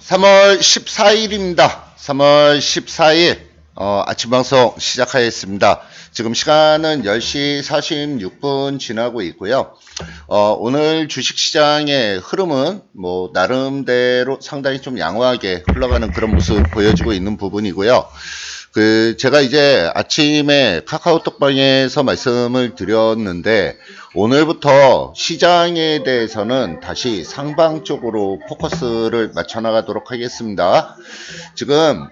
3월 14일입니다. 3월 14일 아침 방송 시작하겠습니다. 지금 시간은 10시 46분 지나고 있고요. 오늘 주식시장의 흐름은 나름대로 상당히 좀 양호하게 흘러가는 그런 모습 보여주고 있는 부분이고요. 제가 이제 아침에 카카오톡방에서 말씀을 드렸는데, 오늘부터 시장에 대해서는 다시 상방 쪽으로 포커스를 맞춰나가도록 하겠습니다. 지금,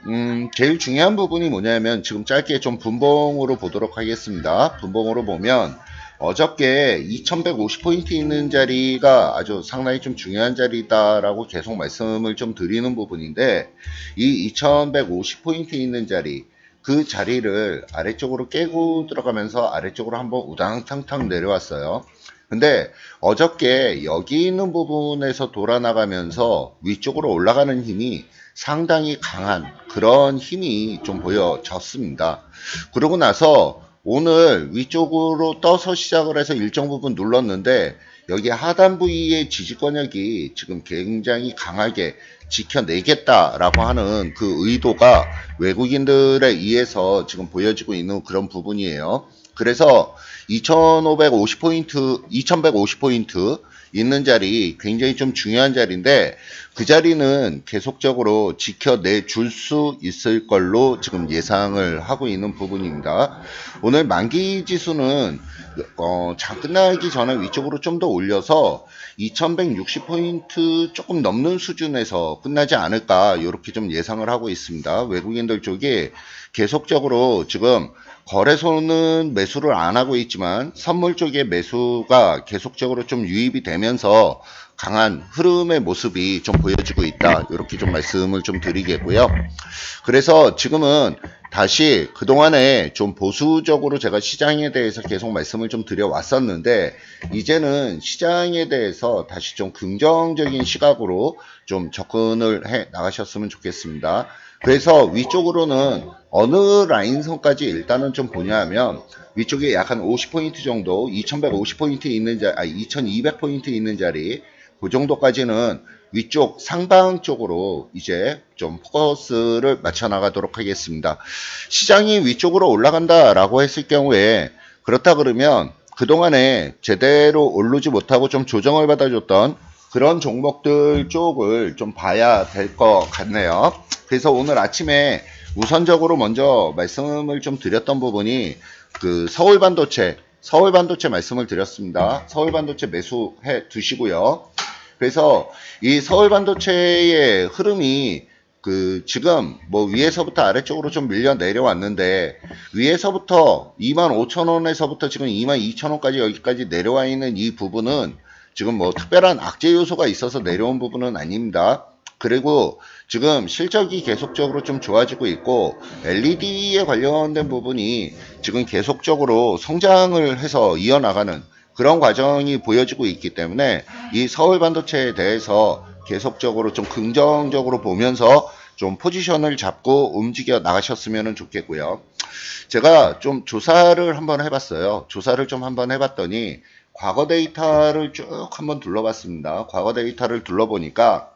제일 중요한 부분이 뭐냐면, 지금 짧게 좀 분봉으로 보도록 하겠습니다. 분봉으로 보면, 어저께 2150포인트 있는 자리가 아주 상당히 좀 중요한 자리다라고 계속 말씀을 좀 드리는 부분인데, 이 2150포인트 있는 자리, 그 자리를 아래쪽으로 깨고 들어가면서 아래쪽으로 한번 우당탕탕 내려왔어요. 근데 어저께 여기 있는 부분에서 돌아나가면서 위쪽으로 올라가는 힘이 상당히 강한 그런 힘이 좀 보여졌습니다. 그러고 나서 오늘 위쪽으로 떠서 시작을 해서 일정 부분 눌렀는데, 여기 하단 부위의 지지권역이 지금 굉장히 강하게 지켜내겠다라고 하는 그 의도가 외국인들에 의해서 지금 보여지고 있는 그런 부분이에요. 그래서 2150포인트 있는 자리 굉장히 좀 중요한 자리인데, 그 자리는 계속적으로 지켜내줄 수 있을 걸로 지금 예상을 하고 있는 부분입니다. 오늘 만기 지수는 장 끝나기 전에 위쪽으로 좀 더 올려서 2160포인트 조금 넘는 수준에서 끝나지 않을까, 이렇게 좀 예상을 하고 있습니다. 외국인들 쪽이 계속적으로 지금 거래소는 매수를 안 하고 있지만 선물 쪽의 매수가 계속적으로 좀 유입이 되면서 강한 흐름의 모습이 좀 보여지고 있다, 이렇게 좀 말씀을 좀 드리겠고요. 그래서 지금은 다시 그동안에 좀 보수적으로 제가 시장에 대해서 계속 말씀을 좀 드려왔었는데, 이제는 시장에 대해서 다시 좀 긍정적인 시각으로 좀 접근을 해 나가셨으면 좋겠습니다. 그래서 위쪽으로는 어느 라인선까지 일단은 좀 보냐면, 위쪽에 약 한 50포인트 정도, 2150포인트 있는 자리, 2200포인트 있는 자리, 그 정도까지는 위쪽 상방 쪽으로 이제 좀 포커스를 맞춰 나가도록 하겠습니다. 시장이 위쪽으로 올라간다라고 했을 경우에, 그렇다 그러면 그동안에 제대로 오르지 못하고 좀 조정을 받아줬던 그런 종목들 쪽을 좀 봐야 될 것 같네요. 그래서 오늘 아침에 우선적으로 먼저 말씀을 좀 드렸던 부분이 서울반도체 말씀을 드렸습니다. 서울반도체 매수해 두시고요. 그래서 이 서울반도체의 흐름이 지금 위에서부터 아래쪽으로 좀 밀려 내려왔는데, 위에서부터 25,000원에서부터 지금 22,000원까지 여기까지 내려와 있는 이 부분은 지금 특별한 악재 요소가 있어서 내려온 부분은 아닙니다. 그리고 지금 실적이 계속적으로 좀 좋아지고 있고, LED에 관련된 부분이 지금 계속적으로 성장을 해서 이어나가는 그런 과정이 보여지고 있기 때문에, 이 서울 반도체에 대해서 계속적으로 좀 긍정적으로 보면서 좀 포지션을 잡고 움직여 나가셨으면 좋겠고요. 제가 좀 조사를 한번 해봤어요. 조사를 좀 한번 해봤더니 과거 데이터를 쭉 한번 둘러봤습니다. 과거 데이터를 둘러보니까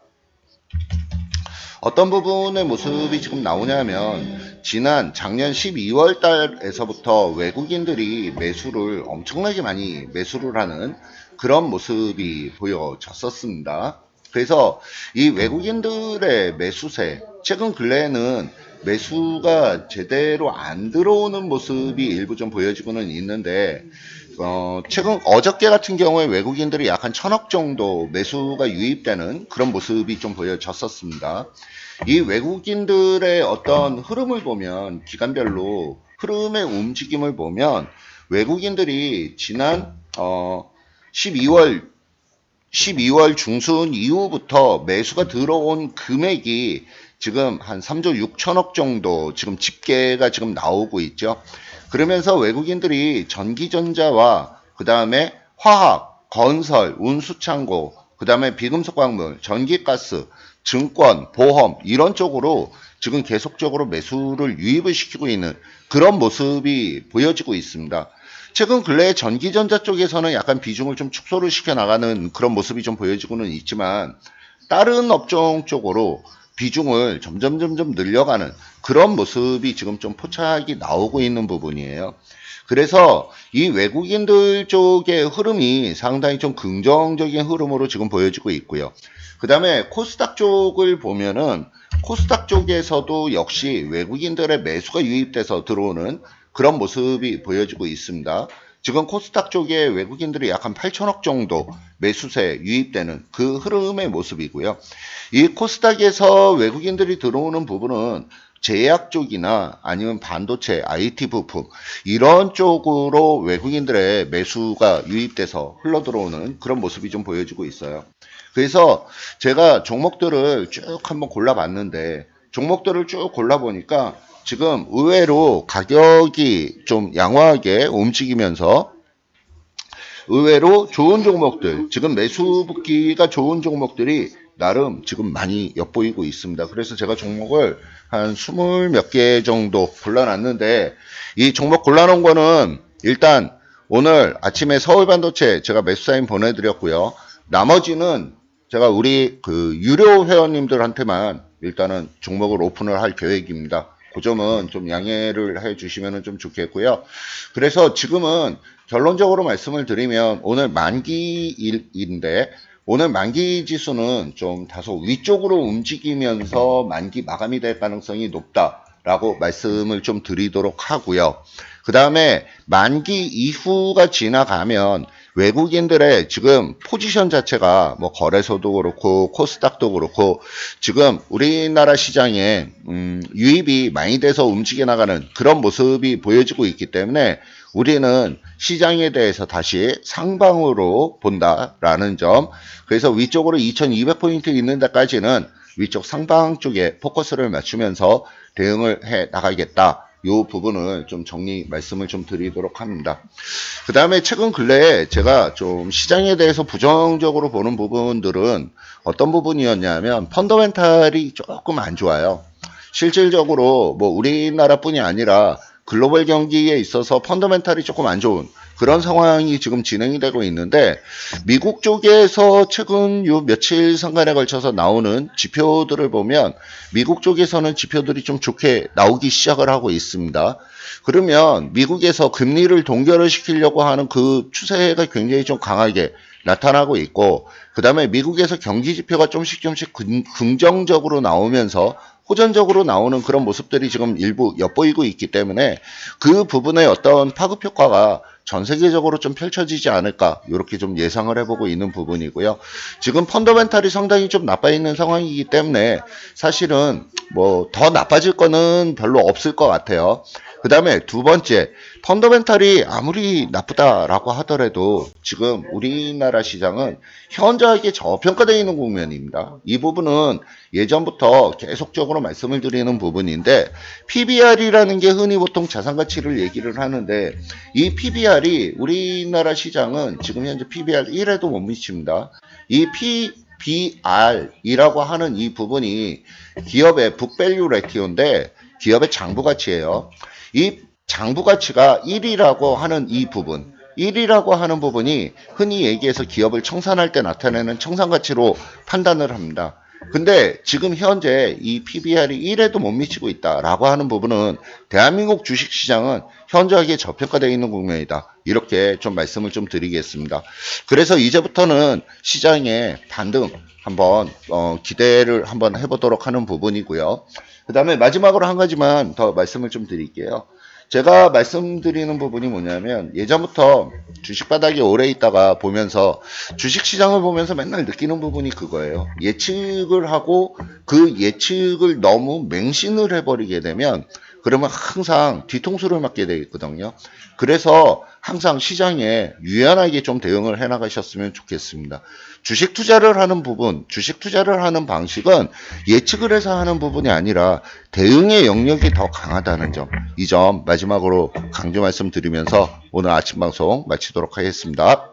어떤 부분의 모습이 지금 나오냐면, 작년 12월 달에서부터 외국인들이 매수를 엄청나게 많이 매수를 하는 그런 모습이 보여졌었습니다. 그래서 이 외국인들의 매수세, 최근 근래에는 매수가 제대로 안 들어오는 모습이 일부 좀 보여지고는 있는데, 최근 어저께 같은 경우에 외국인들이 약 한 1000억 정도 매수가 유입되는 그런 모습이 좀 보여졌었습니다. 이 외국인들의 어떤 흐름을 보면, 기간별로 흐름의 움직임을 보면, 외국인들이 지난 12월 중순 이후부터 매수가 들어온 금액이 지금 한 3조 6천억 정도 지금 집계가 지금 나오고 있죠. 그러면서 외국인들이 전기전자와 그 다음에 화학, 건설, 운수창고, 그 다음에 비금속 광물, 전기가스, 증권, 보험 이런 쪽으로 지금 계속적으로 매수를 유입을 시키고 있는 그런 모습이 보여지고 있습니다. 최근 근래에 전기전자 쪽에서는 약간 비중을 좀 축소를 시켜 나가는 그런 모습이 좀 보여지고는 있지만, 다른 업종 쪽으로 비중을 점점 늘려가는 그런 모습이 지금 좀 포착이 나오고 있는 부분이에요. 그래서 이 외국인들 쪽의 흐름이 상당히 좀 긍정적인 흐름으로 지금 보여지고 있고요. 그 다음에 코스닥 쪽을 보면은 코스닥 쪽에서도 역시 외국인들의 매수가 유입돼서 들어오는 그런 모습이 보여지고 있습니다. 지금 코스닥 쪽에 외국인들이 약 한 8천억 정도 매수세 유입되는 그 흐름의 모습이고요. 이 코스닥에서 외국인들이 들어오는 부분은 제약 쪽이나 아니면 반도체, IT 부품 이런 쪽으로 외국인들의 매수가 유입돼서 흘러들어오는 그런 모습이 좀 보여지고 있어요. 그래서 제가 종목들을 쭉 한번 골라봤는데 종목들을 쭉 골라보니까 지금 의외로 가격이 좀 양호하게 움직이면서 의외로 좋은 종목들, 지금 매수 붙기가 좋은 종목들이 나름 지금 많이 엿보이고 있습니다. 그래서 제가 종목을 한 20 몇 개 정도 골라놨는데 이 종목 골라놓은 거는 일단 오늘 아침에 서울반도체 제가 매수 사인 보내드렸고요. 나머지는 제가 우리 그 유료 회원님들한테만 일단은 종목을 오픈을 할 계획입니다. 그 점은 좀 양해를 해 주시면 좀 좋겠고요. 그래서 지금은 결론적으로 말씀을 드리면 오늘 만기일인데 오늘 만기 지수는 좀 다소 위쪽으로 움직이면서 만기 마감이 될 가능성이 높다라고 말씀을 좀 드리도록 하고요. 그 다음에 만기 이후가 지나가면 외국인들의 지금 포지션 자체가 뭐 거래소도 그렇고 코스닥도 그렇고 지금 우리나라 시장에 유입이 많이 돼서 움직여 나가는 그런 모습이 보여지고 있기 때문에 우리는 시장에 대해서 다시 상방으로 본다라는 점. 그래서 위쪽으로 2200포인트 있는 데까지는 위쪽 상방 쪽에 포커스를 맞추면서 대응을 해 나가겠다. 이 부분을 좀 정리 말씀을 좀 드리도록 합니다. 그 다음에 최근 근래에 제가 좀 시장에 대해서 부정적으로 보는 부분들은 어떤 부분이었냐면 펀더멘탈이 조금 안 좋아요. 실질적으로 뭐 우리나라뿐이 아니라 글로벌 경기에 있어서 펀더멘탈이 조금 안 좋은 그런 상황이 지금 진행이 되고 있는데 미국 쪽에서 최근 요 며칠 상간에 걸쳐서 나오는 지표들을 보면 미국 쪽에서는 지표들이 좀 좋게 나오기 시작을 하고 있습니다. 그러면 미국에서 금리를 동결을 시키려고 하는 그 추세가 굉장히 좀 강하게 나타나고 있고 그 다음에 미국에서 경기 지표가 조금씩 긍정적으로 나오면서 호전적으로 나오는 그런 모습들이 지금 일부 엿보이고 있기 때문에 그 부분의 어떤 파급 효과가 전 세계적으로 좀 펼쳐지지 않을까 이렇게 좀 예상을 해보고 있는 부분이고요. 지금 펀더멘탈이 상당히 좀 나빠 있는 상황이기 때문에 사실은 뭐 더 나빠질 거는 별로 없을 것 같아요. 그 다음에 두 번째, 펀더멘탈이 아무리 나쁘다라고 하더라도 지금 우리나라 시장은 현저하게 저평가되어 있는 국면입니다. 이 부분은 예전부터 계속적으로 말씀을 드리는 부분인데 PBR이라는 게 흔히 보통 자산가치를 얘기를 하는데 이 PBR이 우리나라 시장은 지금 현재 PBR 1에도 못 미칩니다. 이 PBR이라고 하는 이 부분이 기업의 북밸류 레티오인데 기업의 장부가치예요. 이 장부가치가 1이라고 하는 이 부분 1이라고 하는 부분이 흔히 얘기해서 기업을 청산할 때 나타내는 청산가치로 판단을 합니다. 근데 지금 현재 이 PBR이 1에도 못 미치고 있다라고 하는 부분은 대한민국 주식시장은 현저하게 저평가되어 있는 국면이다. 이렇게 좀 말씀을 좀 드리겠습니다. 그래서 이제부터는 시장의 반등 한번 기대를 한번 해보도록 하는 부분이고요. 그 다음에 마지막으로 한 가지만 더 말씀을 좀 드릴게요. 제가 말씀드리는 부분이 뭐냐면 예전부터 주식바닥에 오래 있다가 보면서 주식시장을 보면서 맨날 느끼는 부분이 그거예요. 예측을 하고 그 예측을 너무 맹신을 해버리게 되면 그러면 항상 뒤통수를 맞게 되거든요. 그래서 항상 시장에 유연하게 좀 대응을 해나가셨으면 좋겠습니다. 주식 투자를 하는 부분, 주식 투자를 하는 방식은 예측을 해서 하는 부분이 아니라 대응의 영역이 더 강하다는 점, 이 점 마지막으로 강조 말씀드리면서 오늘 아침 방송 마치도록 하겠습니다.